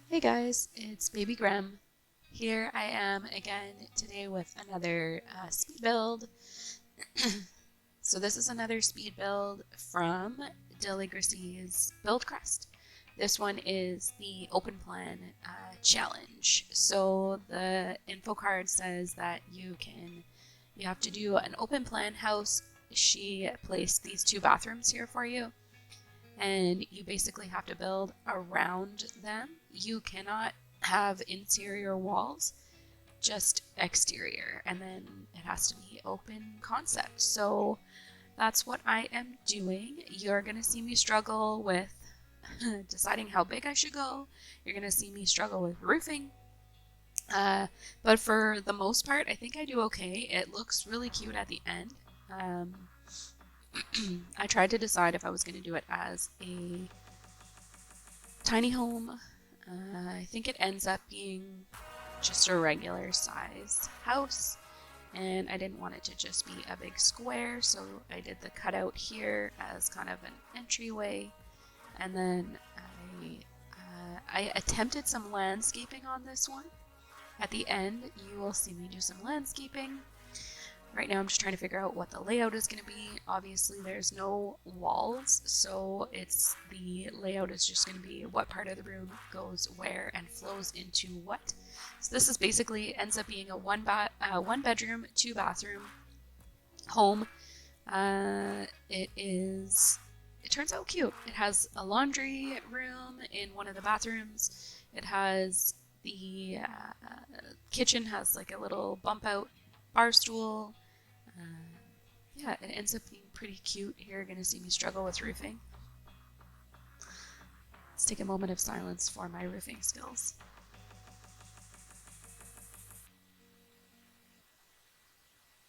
Hey guys, it's Baby Grem. Here I am again today with another speed build. So this is another speed build from Deligracy's Build Crest. This one is the open plan challenge. So the info card says that you have to do an open plan house. She placed these 2 bathrooms here for you, and you basically have to build around them. You cannot have interior walls, just exterior, and then it has to be open concept. So that's what I am doing. You're gonna see me struggle with deciding how big I should go. You're gonna see me struggle with roofing. But for the most part, I think I do okay. It looks really cute at the end. I tried to decide if I was going to do it as a tiny home. I think it ends up being just a regular size house, and I didn't want it to just be a big square, so I did the cutout here as kind of an entryway, and then I attempted some landscaping on this one. At the end, you will see me do some landscaping. Right now I'm just trying to figure out what the layout is going to be. Obviously there's no walls, so the layout is just going to be what part of the room goes where and flows into what. So this is basically ends up being a one bedroom, 2 bathroom home. It turns out cute. It has a laundry room in one of the bathrooms. It has the kitchen has like a little bump out bar stool. Yeah, it ends up being pretty cute. Here, you're going to see me struggle with roofing. Let's take a moment of silence for my roofing skills.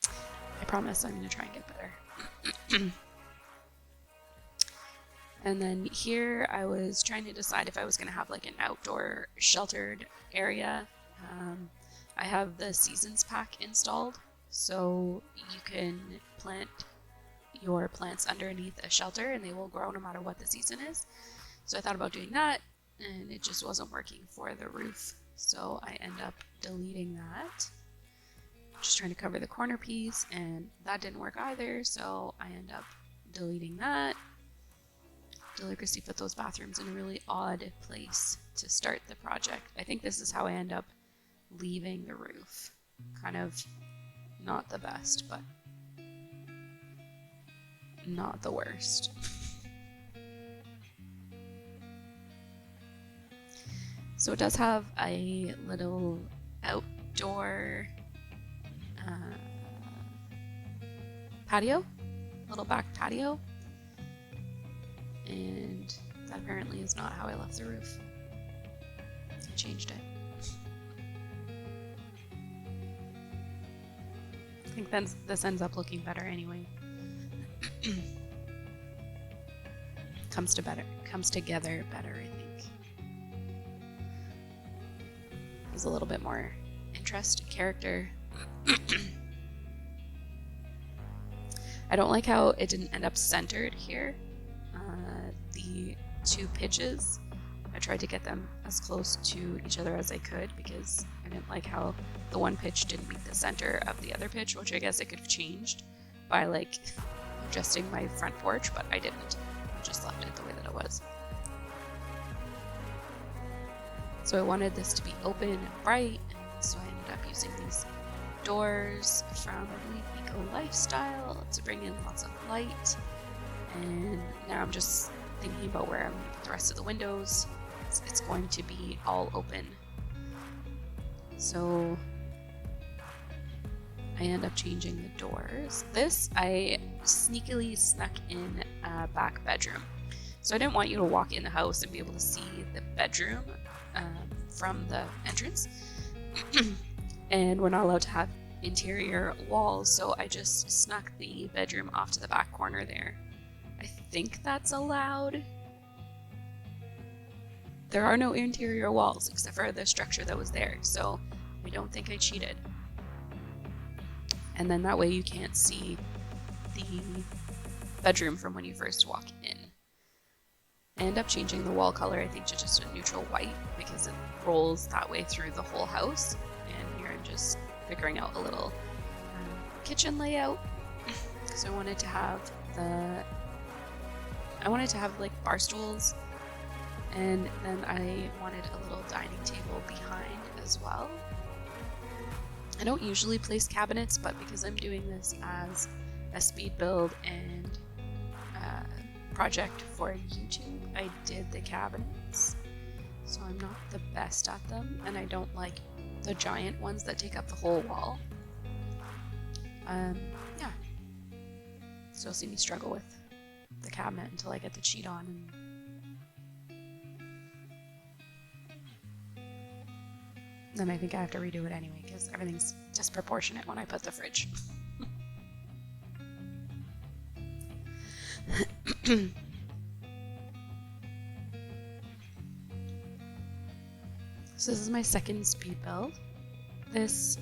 I promise I'm going to try and get better. And then here I was trying to decide if I was going to have like an outdoor sheltered area. I have the seasons pack installed, so you can plant your plants underneath a shelter and they will grow no matter what the season is. So I thought about doing that, and it just wasn't working for the roof, so I end up deleting that. Just trying to cover the corner piece, and that didn't work either, so I end up deleting that. Delicacy put those bathrooms in a really odd place to start the project. I think this is how I end up leaving the roof. Kind of not the best, but not the worst. So it does have a little outdoor patio, little back patio, and that apparently is not how I left the roof. I changed it. I think then this ends up looking better anyway. Comes together better, I think. There's a little bit more interest and character. I don't like how it didn't end up centered here. The 2 pitches, I tried to get them as close to each other as I could because I didn't like how the one pitch didn't meet the center of the other pitch, which I guess I could have changed by like adjusting my front porch, but I didn't. I just left it the way that it was. So I wanted this to be open and bright, so I ended up using these doors from, I believe, Eco Lifestyle to bring in lots of light. And now I'm just thinking about where I'm going to put the rest of the windows. It's going to be all open. So I end up changing the doors. This, I sneakily snuck in a back bedroom. So I didn't want you to walk in the house and be able to see the bedroom from the entrance. And we're not allowed to have interior walls, so I just snuck the bedroom off to the back corner there. I think that's allowed. There are no interior walls except for the structure that was there, so I don't think I cheated. And then that way you can't see the bedroom from when you first walk in. I end up changing the wall color, I think, to just a neutral white because it rolls that way through the whole house. And here I'm just figuring out a little kitchen layout. So I wanted to have like bar stools, and then I wanted a little dining table behind as well. I don't usually place cabinets, but because I'm doing this as a speed build and project for YouTube, I did the cabinets. So I'm not the best at them, and I don't like the giant ones that take up the whole wall. Yeah. So you'll see me struggle with the cabinet until I get the cheat on. And then I think I have to redo it anyway because everything's disproportionate when I put the fridge. So this is my second speed build. This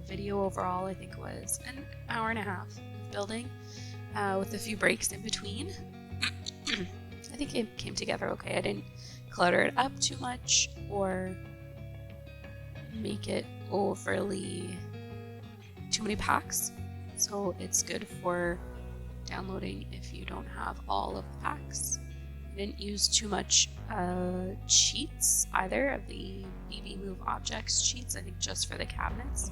video overall I think was an hour and a half of building with a few breaks in between. I think it came together okay. I didn't clutter it up too much or make it overly too many packs, so it's good for downloading if you don't have all of the packs. I didn't use too much cheats either of the BB Move Objects cheats, I think just for the cabinets.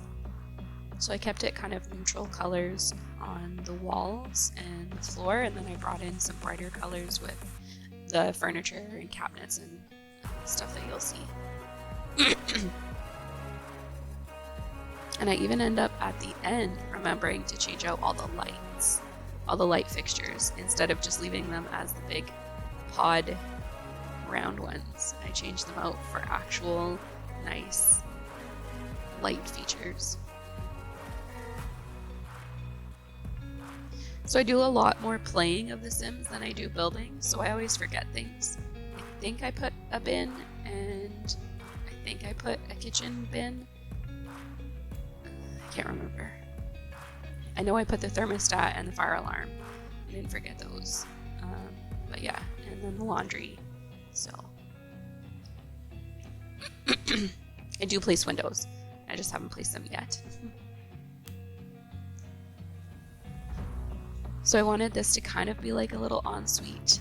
So I kept it kind of neutral colors on the walls and the floor, and then I brought in some brighter colors with the furniture and cabinets and stuff that you'll see. And I even end up at the end remembering to change out all the lights, all the light fixtures, instead of just leaving them as the big pod round ones. I changed them out for actual nice light features. So I do a lot more playing of The Sims than I do building, so I always forget things. I think I put a bin, and I think I put a kitchen bin. I can't remember. I know I put the thermostat and the fire alarm. I didn't forget those. But yeah, and then the laundry. So I do place windows. I just haven't placed them yet. So I wanted this to kind of be like a little ensuite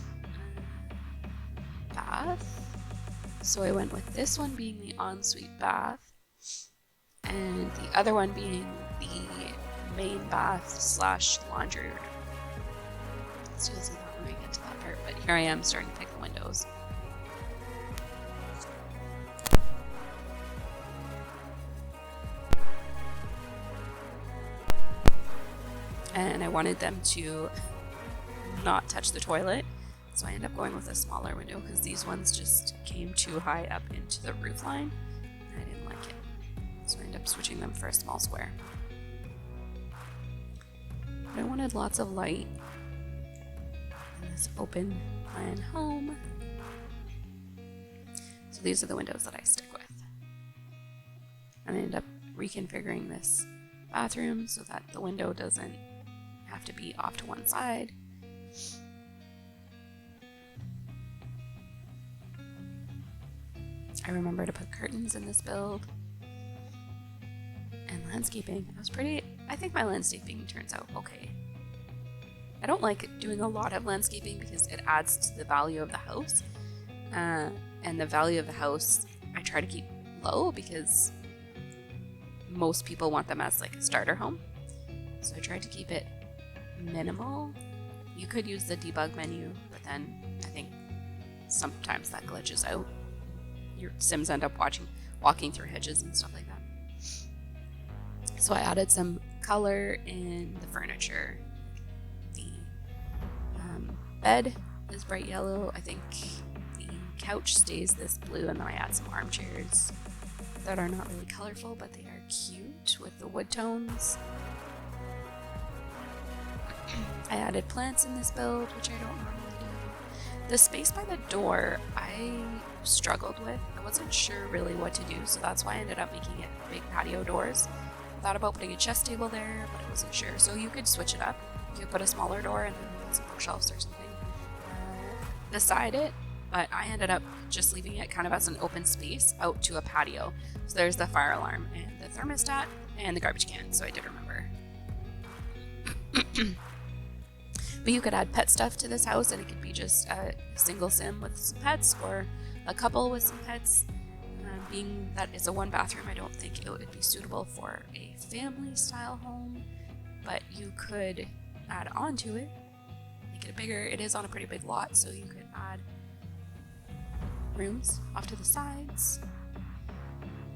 bath. So I went with this one being the ensuite bath, and the other one being the main bath / laundry room. So you'll see that when we get to that part, but here I am starting to pick the windows. And I wanted them to not touch the toilet, so I ended up going with a smaller window because these ones just came too high up into the roof line and I didn't like it. So I ended up switching them for a small square. But I wanted lots of light in this open plan home. So these are the windows that I stick with. And I ended up reconfiguring this bathroom so that the window doesn't have to be off to one side. I remember to put curtains in this build. And landscaping. I think my landscaping turns out okay. I don't like doing a lot of landscaping because it adds to the value of the house. And the value of the house I try to keep low because most people want them as like a starter home. So I tried to keep it minimal. You could use the debug menu, but then I think sometimes that glitches out. Your Sims end up walking through hedges and stuff like that. So I added some color in the furniture. The bed is bright yellow. I think the couch stays this blue, and then I add some armchairs that are not really colorful, but they are cute with the wood tones. I added plants in this build, which I don't normally do. The space by the door, I struggled with. I wasn't sure really what to do, so that's why I ended up making it big patio doors. I thought about putting a chest table there, but I wasn't sure. So you could switch it up. You could put a smaller door and then put some bookshelves or something beside it. but I ended up just leaving it kind of as an open space out to a patio. So there's the fire alarm and the thermostat and the garbage can, so I did remember. But you could add pet stuff to this house, and it could be just a single sim with some pets or a couple with some pets. Being that it's a one bathroom, I don't think it would be suitable for a family style home, but you could add on to it, make it bigger. It is on a pretty big lot, so you could add rooms off to the sides.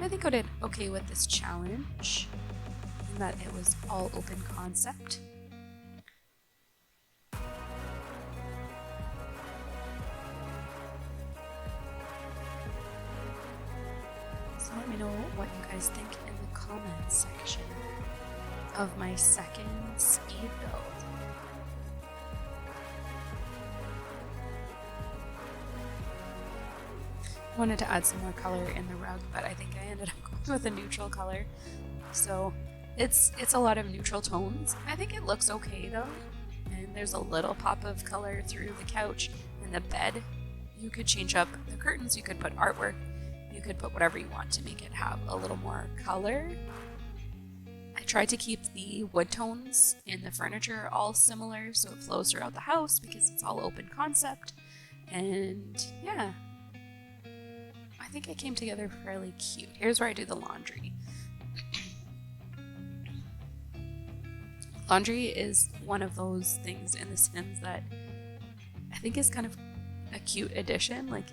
I think I did okay with this challenge in that it was all open concept. So let me know what you guys think in the comments section of my second speed build. I wanted to add some more color in the rug, but I think I ended up going with a neutral color. So it's a lot of neutral tones. I think it looks okay though. And there's a little pop of color through the couch and the bed. You could change up the curtains, you could put artwork, you could put whatever you want to make it have a little more color. I tried to keep the wood tones in the furniture all similar so it flows throughout the house because it's all open concept. And yeah, I think it came together fairly cute. Here's where I do the laundry. Laundry is one of those things in The Sims that I think is kind of a cute addition. Like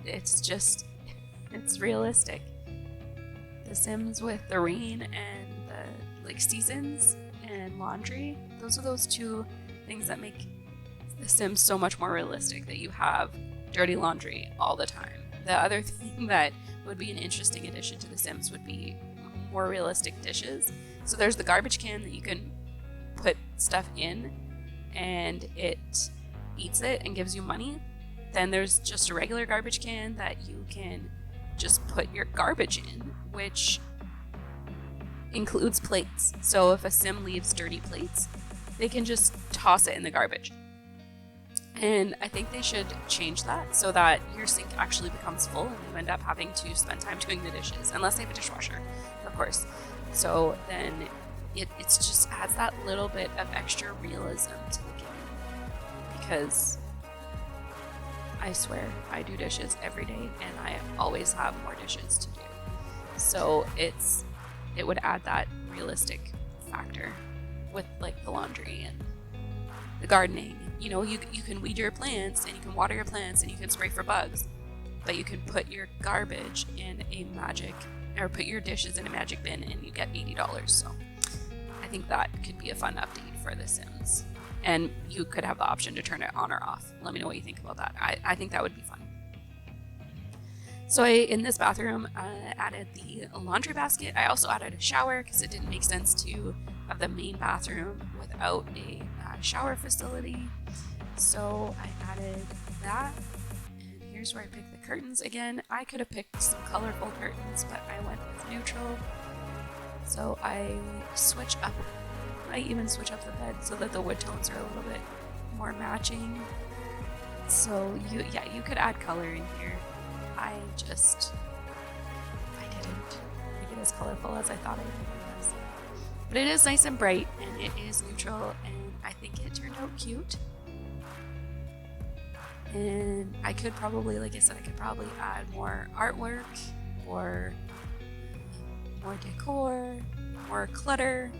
it's realistic. The Sims with the rain and the like seasons and laundry, those are those two things that make The Sims so much more realistic, that you have dirty laundry all the time. The other thing that would be an interesting addition to The Sims would be more realistic dishes. So there's the garbage can that you can put stuff in and it eats it and gives you money. Then there's just a regular garbage can that you can just put your garbage in, which includes plates. So if a sim leaves dirty plates, they can just toss it in the garbage. And I think they should change that so that your sink actually becomes full and you end up having to spend time doing the dishes, unless they have a dishwasher, of course. So then it just adds that little bit of extra realism to the game, because I swear I do dishes every day and I always have more dishes to do. So it would add that realistic factor with like the laundry and the gardening. You know, you can weed your plants and you can water your plants and you can spray for bugs, but you can put your garbage in a magic, or put your dishes in a magic bin and you get $80. So I think that could be a fun update for The Sims. And you could have the option to turn it on or off. Let me know what you think about that. I think that would be fun. So in this bathroom, added the laundry basket. I also added a shower because it didn't make sense to have the main bathroom without a shower facility. So I added that. And here's where I picked the curtains. Again, I could have picked some colorful curtains, but I went with neutral. So I even switch up the bed so that the wood tones are a little bit more matching. So you could add color in here. I didn't make it as colorful as I thought I would. But it is nice and bright and it is neutral, and I think it turned out cute. And I could probably, like I said, I could probably add more artwork or more decor, more clutter,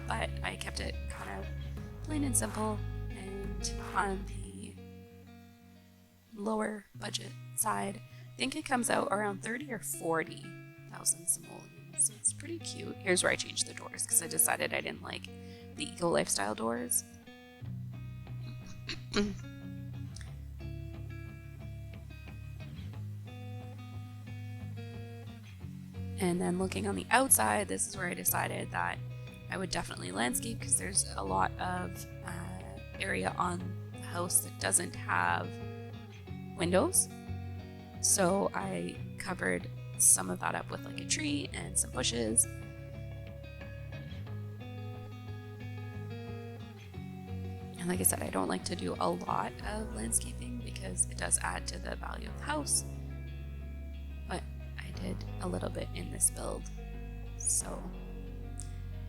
but I kept it kind of plain and simple and on the lower budget side. I think it comes out around 30 or 40,000 simoleons, so it's pretty cute. Here's where I changed the doors because I decided I didn't like the eco lifestyle doors. And then looking on the outside, this is where I decided that I would definitely landscape because there's a lot of area on the house that doesn't have windows. So I covered some of that up with like a tree and some bushes. And like I said, I don't like to do a lot of landscaping because because it does add to the value of the house. But I did a little bit in this build, so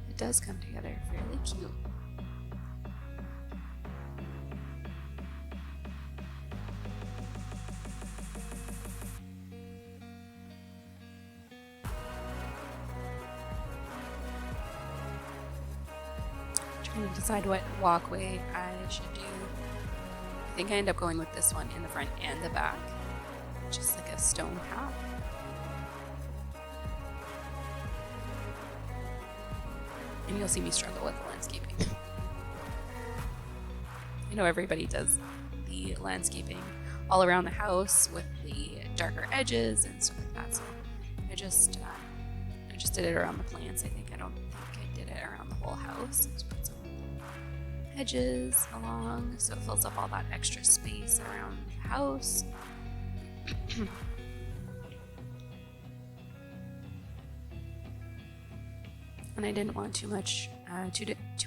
it does come together fairly cute. Trying to decide what walkway I should do. I think I end up going with this one in the front and the back, just like a stone path. And you'll see me struggle with the landscaping. I know everybody does the landscaping all around the house with the darker edges and stuff like that, so I just did it around the plants. I don't think I did it around the whole house. Let's put some edges along so it fills up all that extra space around the house. And I didn't want too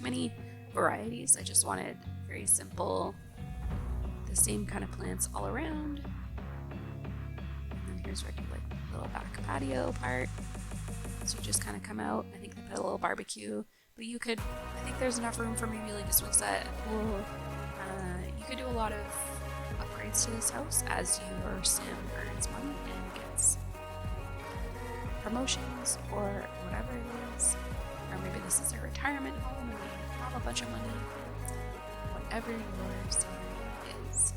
many varieties. I just wanted very simple, the same kind of plants all around. And then here's where I do like a little back patio part. So you just kind of come out. I think they put a little barbecue, but you could, I think there's enough room for maybe like a swing set, a pool. You could do a lot of upgrades to this house as your sim earns money and gets promotions or whatever it is. Or maybe this is a retirement home and they have a bunch of money. Whatever your sim is.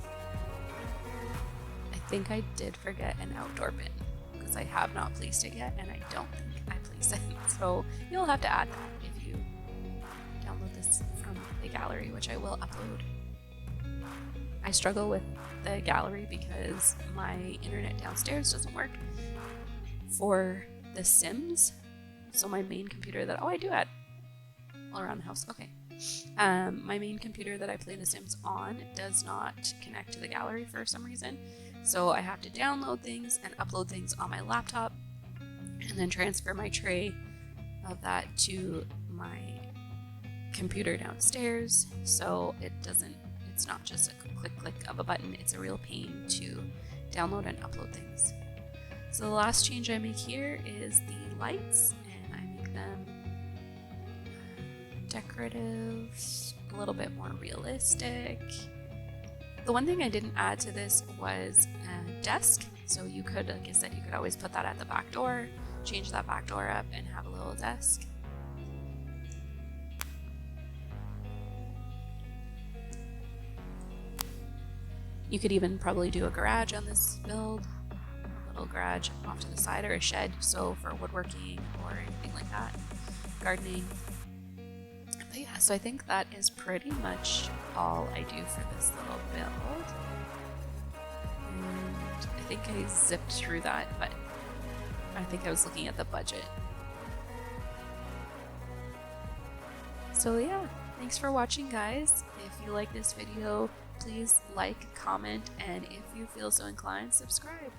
I think I did forget an outdoor bin because I have not placed it yet, and I don't think I placed it. So you'll have to add that if you download this from the gallery, which I will upload. I struggle with the gallery because my internet downstairs doesn't work for The Sims. So my main computer that, I do add all around the house. Okay. My main computer that I play The Sims on does not connect to the gallery for some reason. So I have to download things and upload things on my laptop and then transfer my tray of that to my computer downstairs. So it's not just a click of a button, it's a real pain to download and upload things. So the last change I make here is the lights, and I make them decorative, a little bit more realistic. The one thing I didn't add to this was a desk. So you could, like I said, you could always put that at the back door, change that back door up, and have a little desk. You could even probably do a garage on this build, a little garage off to the side, or a shed, so for woodworking or anything like that, gardening. But yeah, so I think that is pretty much all I do for this little build. And I think I zipped through that, but I think I was looking at the budget. So yeah, thanks for watching, guys. If you like this video, please like, comment, and if you feel so inclined, subscribe.